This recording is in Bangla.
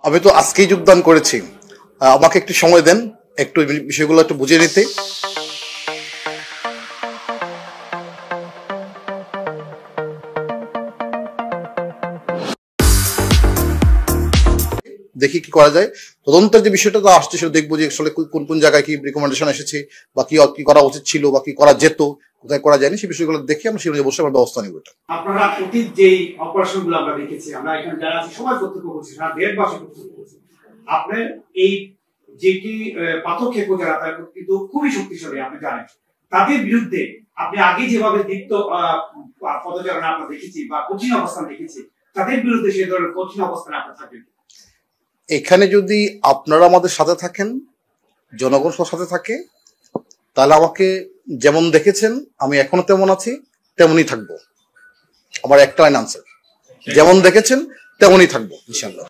আমি তো আজকেই যোগদান করেছি, আমাকে একটু সময় দেন একটু বিষয়গুলো একটু বুঝে নিতে। দেখি কি করা যায়। তদন্তের যে বিষয়টা তো আসছে সেটা দেখবো যে আসলে কোন কোন জায়গায় কি রিকমেন্ডেশন এসেছে বা কি করা উচিত ছিল বা কি করা যেত, কোথায় করা যায়নি, সেই বিষয়গুলো দেখে আমরা সেই অনুযায়ী বসে আমরা ব্যবস্থা নিব। আপনারা অতীত যেই অপারেশন গুলো আমরা দেখেছি, আমরা এখানে যারা আছি সবাই প্রত্যক্ষ করছি, সারা দেশবাসী প্রত্যক্ষ করছি, আপনার এই যেটি পাথরক্ষেপ যারা তারা কিন্তু খুবই শক্তিশালী, আপনি জানেন। তাদের বিরুদ্ধে আপনি আগে যেভাবে দীপ্ত পদচারণা আমরা দেখেছি বা কঠিন অবস্থান দেখেছি, তাদের বিরুদ্ধে সেই ধরনের কঠিন অবস্থান আপনার থাকবে। এখানে যদি আপনারা আমাদের সাথে থাকেন, জনগণ সাথে থাকে, তাহলে আমাকে যেমন দেখেছেন আমি এখনো তেমন আছি, তেমনই থাকবো। আমার একটা লাইন আনসার, যেমন দেখেছেন তেমনই থাকবো ইনশাল্লাহ।